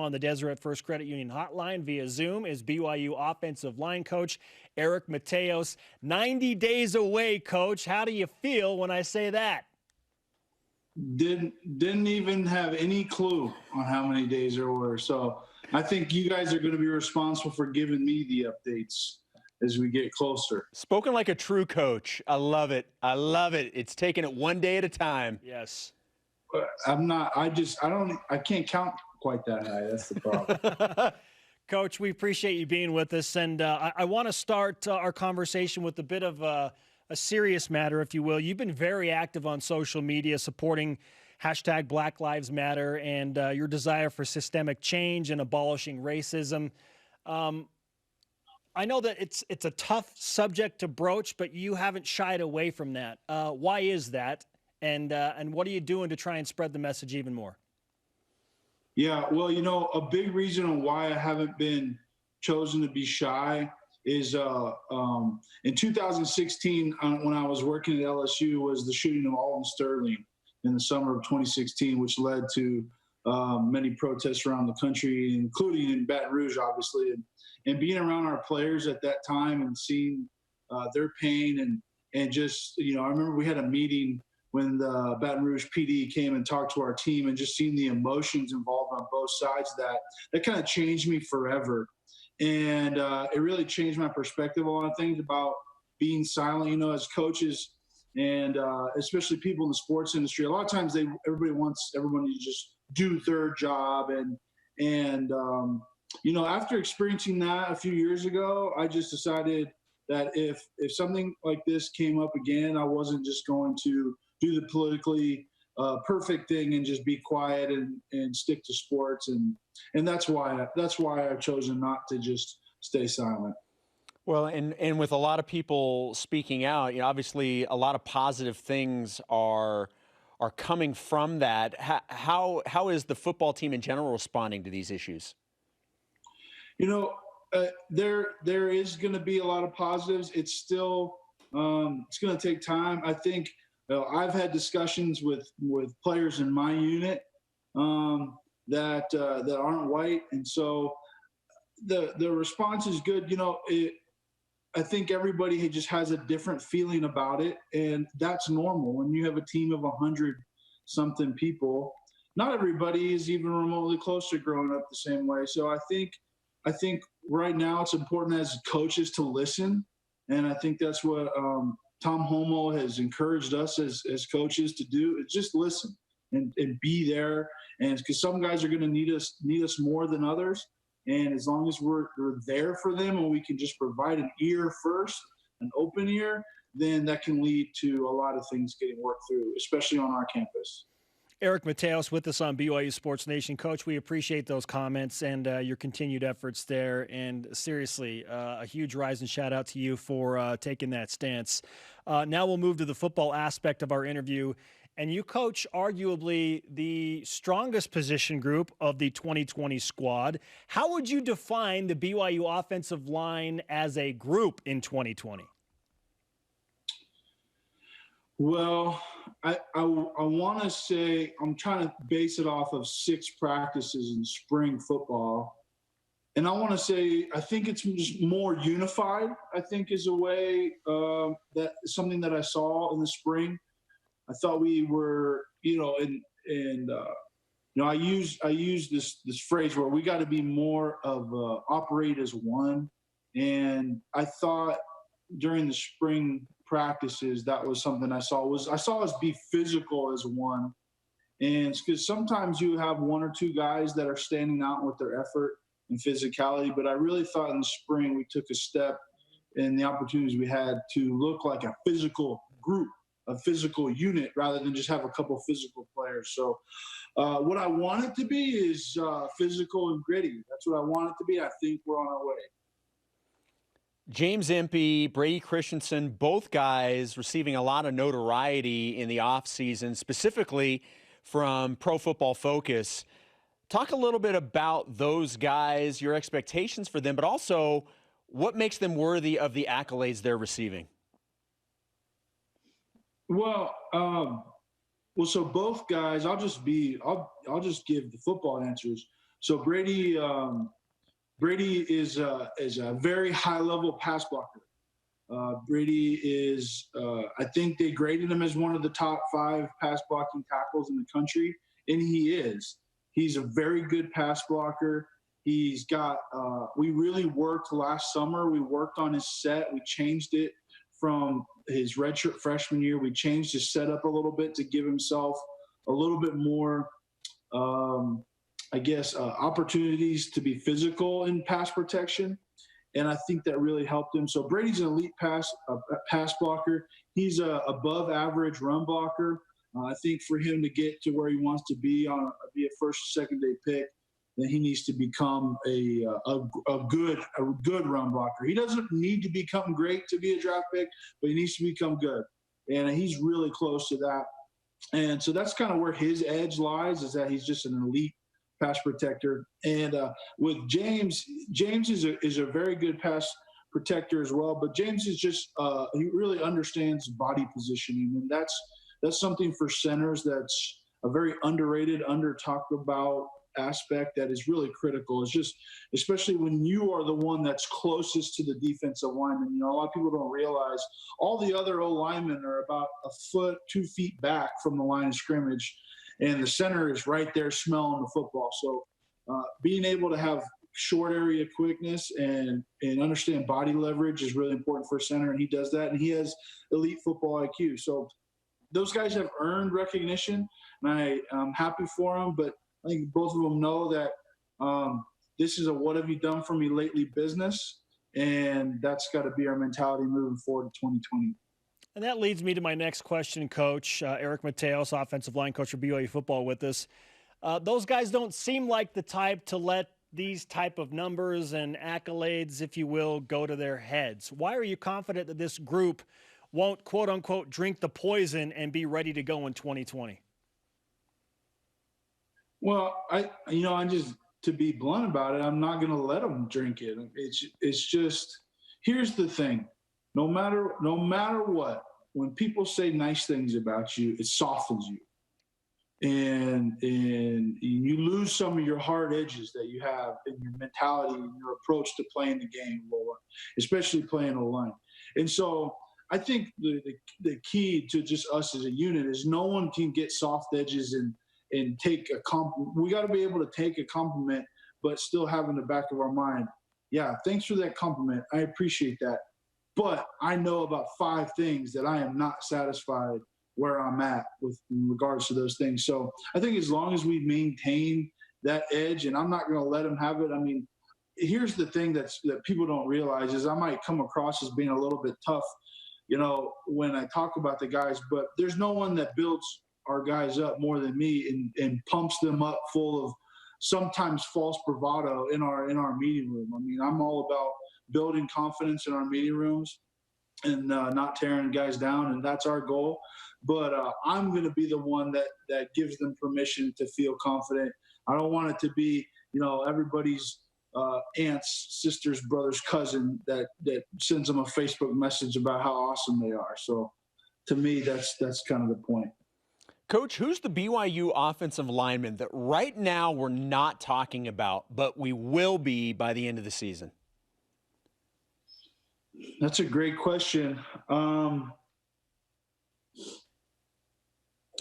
on the Deseret First Credit Union hotline via Zoom is BYU offensive line coach Eric Mateos. 90 days away, Coach. How do you feel when I say that? Didn't even have any clue on how many days there were. So I think you guys are going to be responsible for giving me the updates as we get closer. Spoken like a true coach. I love it. I love it. It's taking it one day at a time. Yes. I can't count quite that high. That's the problem. Coach, we appreciate you being with us. And I want to start our conversation with a bit of a serious matter, if you will. You've been very active on social media supporting hashtag Black Lives Matter and your desire for systemic change and abolishing racism. I know that it's a tough subject to broach, but you haven't shied away from that. Why is that? And what are you doing to try and spread the message even more? Yeah, well, a big reason on why I haven't been chosen to be shy is in 2016, when I was working at LSU, was the shooting of Alton Sterling in the summer of 2016, which led to many protests around the country, including in Baton Rouge, obviously. And being around our players at that time and seeing their pain and just, I remember we had a meeting when the Baton Rouge PD came and talked to our team, and just seeing the emotions involved on both sides of that kind of changed me forever. And it really changed my perspective on a lot of things about being silent, as coaches and especially people in the sports industry. A lot of times everybody wants everybody to just do their job. And after experiencing that a few years ago, I just decided that if something like this came up again, I wasn't just going to do the politically perfect thing and just be quiet and stick to sports. And that's why I've chosen not to just stay silent. Well, and with a lot of people speaking out, obviously a lot of positive things are coming from that. How is the football team in general responding to these issues? There is going to be a lot of positives. It's still it's going to take time. I think I've had discussions with players in my unit that aren't white, and so the response is good. I think everybody just has a different feeling about it, and that's normal. When you have a team of 100-something people, not everybody is even remotely close to growing up the same way. So I think right now it's important as coaches to listen, and I think that's what Tom Homo has encouraged us as coaches to do, is just listen and be there. And because some guys are going to need us more than others. And as long as we're there for them and we can just provide an ear first, an open ear, then that can lead to a lot of things getting worked through, especially on our campus. Eric Mateos with us on BYU Sports Nation. Coach, we appreciate those comments and your continued efforts there. And seriously, a huge rise and shout out to you for taking that stance. Now we'll move to the football aspect of our interview. And you coach arguably the strongest position group of the 2020 squad. How would you define the BYU offensive line as a group in 2020? Well, I want to say I'm trying to base it off of 6 practices in spring football. And I want to say I think it's just more unified, I think, is a way that something that I saw in the spring. I thought we were, I use this phrase where we got to be more of operate as one. And I thought during the spring practices, that was something I saw us be physical as one. And it's because sometimes you have 1 or 2 guys that are standing out with their effort and physicality. But I really thought in the spring we took a step in the opportunities we had to look like a physical group, a physical unit, rather than just have a couple physical players. So what I want it to be is physical and gritty. That's what I want it to be. I think we're on our way. James Impey, Brady Christensen, both guys receiving a lot of notoriety in the offseason, specifically from Pro Football Focus. Talk a little bit about those guys, your expectations for them, but also what makes them worthy of the accolades they're receiving. Well, so both guys, I'll just give the football answers. So Brady is a very high level pass blocker. Brady is, I think they graded him as one of the top 5 pass blocking tackles in the country, and he is. He's a very good pass blocker. He's got, we really worked last summer. We worked on his set. We changed it from his redshirt freshman year. We changed his setup a little bit to give himself a little bit more, opportunities to be physical in pass protection. And I think that really helped him. So Brady's an elite pass blocker. He's a above average run blocker. I think for him to get to where he wants to be a first or second day pick, then he needs to become a good run blocker. He doesn't need to become great to be a draft pick, but he needs to become good. And he's really close to that. And so that's kind of where his edge lies, is that he's just an elite pass protector. And with James is a very good pass protector as well. But James is just he really understands body positioning, and that's something for centers that's a very underrated, under talked about aspect that is really critical. It's just, especially when you are the one that's closest to the defensive lineman. You know, a lot of people don't realize all the other O linemen are about a foot, 2 feet back from the line of scrimmage, and the center is right there smelling the football. So being able to have short area quickness and understand body leverage is really important for a center, and he does that, and he has elite football IQ. So those guys have earned recognition, and I'm happy for them, but I think both of them know that this is a what have you done for me lately business, and that's got to be our mentality moving forward to 2020. And that leads me to my next question, Coach. Eric Mateos, offensive line coach for BYU football, with us. Those guys don't seem like the type to let these type of numbers and accolades, if you will, go to their heads. Why are you confident that this group won't, quote unquote, drink the poison and be ready to go in 2020? Well, I just, to be blunt about it, I'm not going to let them drink it. It's just, here's the thing. No matter what, when people say nice things about you, it softens you. And you lose some of your hard edges that you have in your mentality and your approach to playing the game, especially playing O-line. And so I think the key to just us as a unit is no one can get soft edges and take a compliment. We got to be able to take a compliment, but still have in the back of our mind, yeah, thanks for that compliment. I appreciate that. But I know about 5 things that I am not satisfied where I'm at in regards to those things. So I think as long as we maintain that edge, and I'm not going to let them have it. I mean, here's the thing that people don't realize is I might come across as being a little bit tough, when I talk about the guys, but there's no one that builds our guys up more than me and pumps them up full of sometimes false bravado in our meeting room. I mean, I'm all about building confidence in our meeting rooms and not tearing guys down, and that's our goal. But I'm going to be the one that gives them permission to feel confident. I don't want it to be, everybody's aunt's, sister's, brother's cousin that sends them a Facebook message about how awesome they are. So to me, that's kind of the point. Coach, who's the BYU offensive lineman that right now we're not talking about, but we will be by the end of the season? That's a great question. I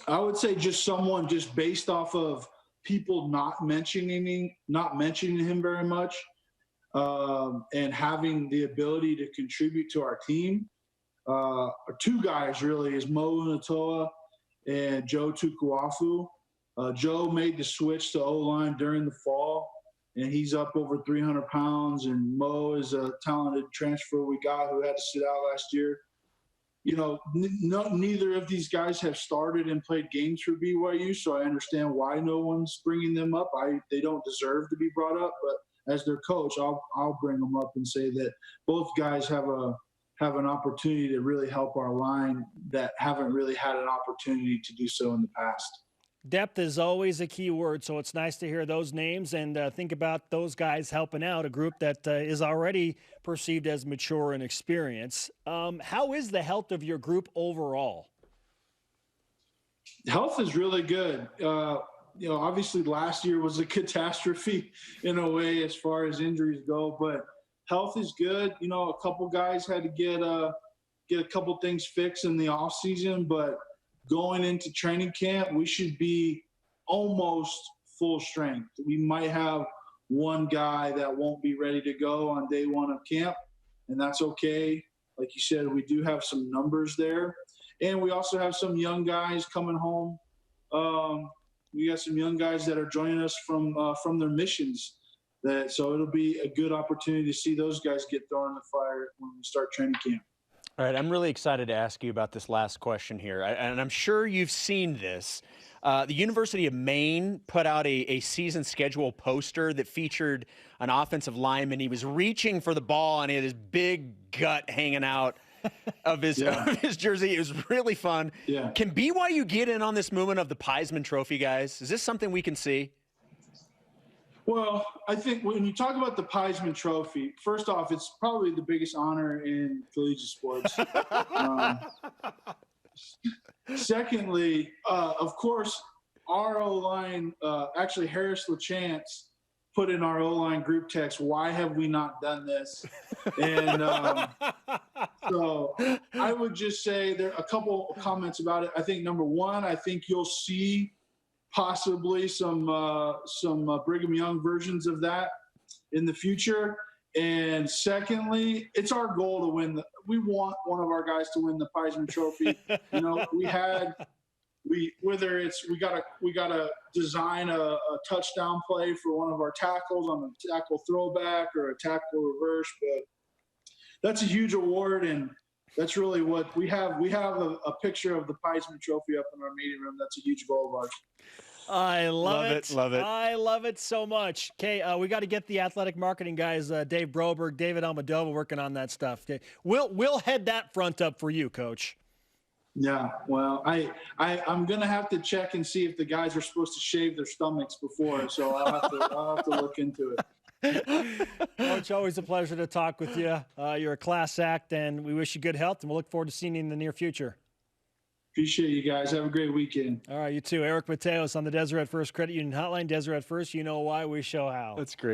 would say just someone just based off of people not mentioning him very much, and having the ability to contribute to our team. 2 guys really is Mo Unatoa and Joe Tukuafu. Joe made the switch to O-line during the fall, and he's up over 300 pounds. And Mo is a talented transfer we got who had to sit out last year. Neither of these guys have started and played games for BYU, so I understand why no one's bringing them up. They don't deserve to be brought up, but as their coach, I'll bring them up and say that both guys have an opportunity to really help our line that haven't really had an opportunity to do so in the past. Depth is always a key word, so it's nice to hear those names and think about those guys helping out a group that is already perceived as mature and experienced. How is the health of your group overall? Health is really good. obviously last year was a catastrophe in a way as far as injuries go, but health is good. A couple guys had to get a couple things fixed in the off season, but going into training camp, we should be almost full strength. We might have one guy that won't be ready to go on day one of camp, and that's okay. Like you said, we do have some numbers there, and we also have some young guys coming home. We got some young guys that are joining us from their missions. So it'll be a good opportunity to see those guys get thrown in the fire when we start training camp. All right, I'm really excited to ask you about this last question here, and I'm sure you've seen this. The University of Maine put out a season schedule poster that featured an offensive lineman. He was reaching for the ball, and he had his big gut hanging out of his jersey. It was really fun. Yeah. Can BYU get in on this movement of the Piesman Trophy, guys? Is this something we can see? Well, I think when you talk about the Piesman Trophy, first off, it's probably the biggest honor in collegiate sports. Secondly, of course, our O-line, actually Harris LaChance put in our O-line group text, why have we not done this? And so I would just say there are a couple of comments about it. I think number one, I think you'll see possibly some Brigham Young versions of that in the future. And secondly, it's our goal to win. We want one of our guys to win the Piesman Trophy. We gotta design a touchdown play for one of our tackles on a tackle throwback or a tackle reverse, but that's a huge award, and that's really what we have. We have a picture of the Piesman Trophy up in our meeting room. That's a huge goal of ours. I love it. Love it. I love it so much. Okay, we got to get the athletic marketing guys, Dave Broberg, David Almodovar, working on that stuff. Okay, we'll head that front up for you, Coach. Yeah, well, I'm gonna have to check and see if the guys are supposed to shave their stomachs before, so I'll have to look into it. Coach, always a pleasure to talk with you. You're a class act, and we wish you good health, and we'll look forward to seeing you in the near future. Appreciate you guys. Have a great weekend. All right, you too. Eric Mateos on the Deseret First Credit Union Hotline. Deseret First, you know why, we show how. That's great.